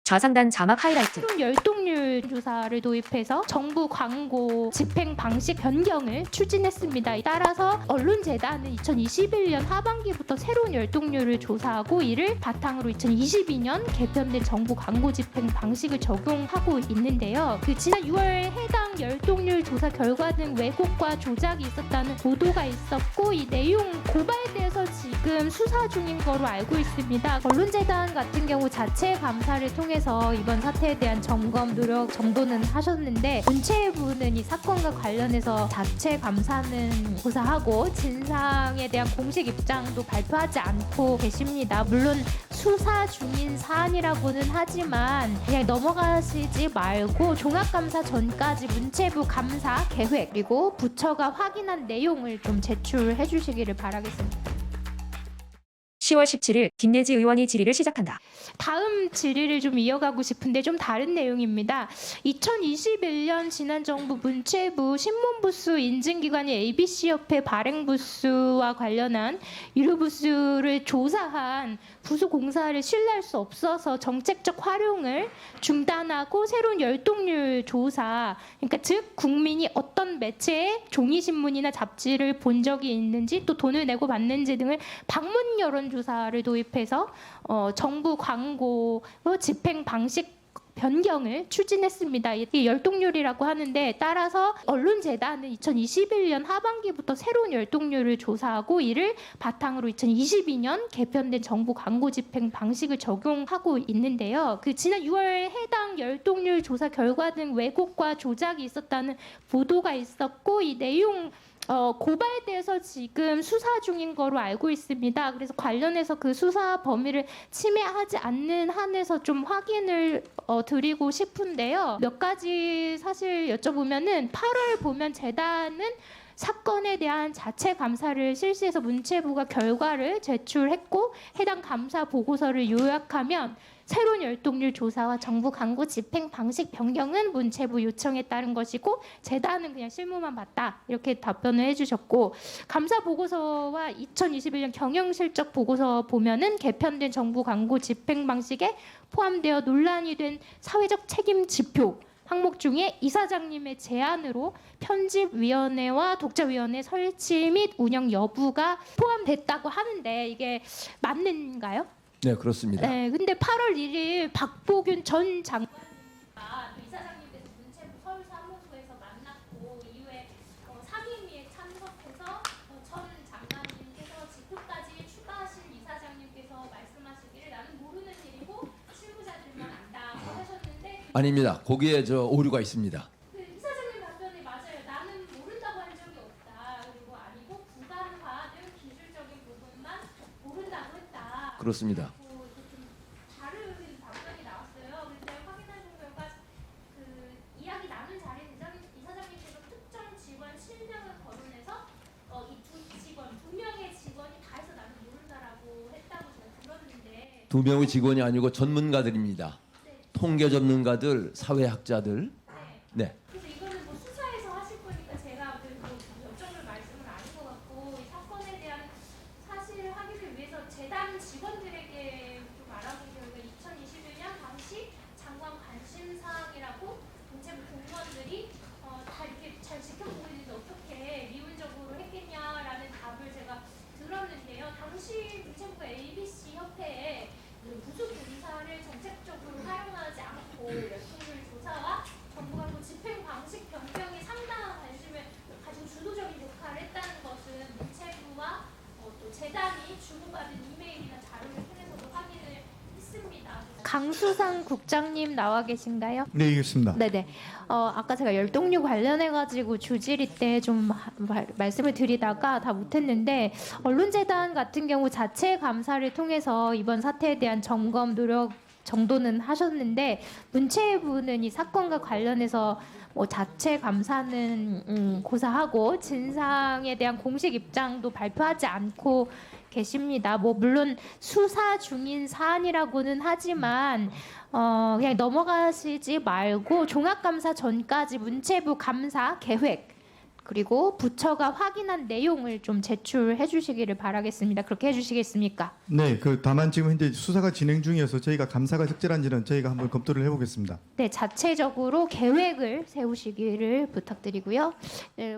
좌상단 자막 하이라이트. 새로운 열동률 조사를 도입해서 정부 광고 집행 방식 변경을 추진했습니다. 따라서 언론재단은 2021년 하반기부터 새로운 열동률을 조사하고 이를 바탕으로 2022년 개편된 정부 광고 집행 방식을 적용하고 있는데요. 지난 6월 해당 열동률 조사 결과 등 왜곡과 조작이 있었다는 보도가 있었고 이 내용 고발돼서 지금 수사 중인 거로 알고 있습니다. 언론재단 같은 경우 자체 감사를 통해서 이번 사태에 대한 점검 노력 정도는 하셨는데 문체부는 이 사건과 관련해서 자체 감사는 고사하고 진상에 대한 공식 입장도 발표하지 않고 계십니다. 물론 수사 중인 사안이라고는 하지만 그냥 넘어가시지 말고 종합감사 전까지 문체부 감사 계획 그리고 부처가 확인한 내용을 좀 제출해 주시기를 바라겠습니다. 10월 17일 김예지 의원이 질의를 시작한다. 다음 질의를 좀 이어가고 싶은데 좀 다른 내용입니다. 2021년 지난 정부 문체부 신문부수 인증기관인 ABC협회 발행부수와 관련한 유료부수를 조사한 부수공사를 신뢰할 수 없어서 정책적 활용을 중단하고 새로운 열동률 조사, 그러니까 즉 국민이 어떤 매체의 종이신문이나 잡지를 본 적이 있는지 또 돈을 내고 받는지 등을 방문 여론조사를 도입해서 정부 광고 집행 방식 변경을 추진했습니다. 이 열동률이라고 하는데 따라서 언론재단은 2021년 하반기부터 새로운 열동률을 조사하고 이를 바탕으로 2022년 개편된 정부 광고 집행 방식을 적용하고 있는데요. 지난 6월 해당 열동률 조사 결과 등 왜곡과 조작이 있었다는 보도가 있었고 이 내용 고발돼서 지금 수사 중인 거로 알고 있습니다. 그래서 관련해서 그 수사 범위를 침해하지 않는 한에서 좀 확인을 드리고 싶은데요. 몇 가지 사실 여쭤보면은 8월 보면 재단은 사건에 대한 자체 감사를 실시해서 문체부가 결과를 제출했고 해당 감사 보고서를 요약하면 새로운 열동률 조사와 정부 광고 집행 방식 변경은 문체부 요청에 따른 것이고 재단은 그냥 실무만 봤다 이렇게 답변을 해주셨고 감사 보고서와 2021년 경영실적 보고서 보면은 개편된 정부 광고 집행 방식에 포함되어 논란이 된 사회적 책임 지표 항목 중에 이사장님의 제안으로 편집위원회와 독자위원회 설치 및 운영 여부가 포함됐다고 하는데 이게 맞는가요? 네, 그렇습니다. 네, 근데 8월 1일 박보균 전 장관과 또 이사장님께서 문체부 서울 사무소에서 만났고 이후에 상임위에 참석해서 전 장관님께서 직후까지 추가하신 이사장님께서 말씀하시기를 나는 모르는 일이고 실무자들만 안다고 하셨는데 아닙니다. 거기에 오류가 있습니다. 이사장님 답변이 맞아요. 나는 모른다고 한 적이 없다. 그리고 아니고 구간화 등 기술적인 부분만 모른다고 했다. 그렇습니다. 좀 다른 답변이 나왔어요. 근데 확인한 결과 이야기 나눈 자리에 이사장님께서 특정 직원 실명을 거론해서 두 명의 직원이 다 해서 나는 모른다라고 했다고 제가 들었는데 두 명의 직원이 아니고 전문가들입니다. 통계 전문가들, 사회학자들. 네. 그래서 이거는 뭐 수사에서 하실 거니까 제가 여쭤볼 말씀은 아닌 것 같고 이 사건에 대한 사실 확인을 위해서 재단 직원들에게 좀 알아본 결과 2021년 당시 장관 관심 사항이라고 문체부 공무원들이 다 이렇게 잘 지켜보고 있는데 어떻게 미온적으로 했겠냐라는 답을 제가 들었는데요. 당시 문체부 ABC 협회에 부수 공사를 정책적으로 활용하지 않고 열풍률 조사와 정부 광고 집행 방식 변경에 상당한 관심을 가지고 주도적인 역할을 했다는 것은 문체부와 또 재단이 주고받은 이메일이나 자료를 통해서도 확인을 했습니다. 강수상 국장님 나와 계신가요? 네, 알겠습니다. 네네. 아까 제가 열동률 관련해가지고 주질의 때 좀 말씀을 드리다가 다 못했는데 언론재단 같은 경우 자체 감사를 통해서 이번 사태에 대한 점검 노력 정도는 하셨는데 문체부는 이 사건과 관련해서 자체 감사는 고사하고 진상에 대한 공식 입장도 발표하지 않고 계십니다. 물론 수사 중인 사안이라고는 하지만 그냥 넘어가시지 말고 종합감사 전까지 문체부 감사 계획 그리고 부처가 확인한 내용을 좀 제출해 주시기를 바라겠습니다. 그렇게 해주시겠습니까? 네, 다만 지금 현재 수사가 진행 중이어서 저희가 감사가 적절한지는 저희가 한번 검토를 해보겠습니다. 네, 자체적으로 계획을 세우시기를 부탁드리고요. 네,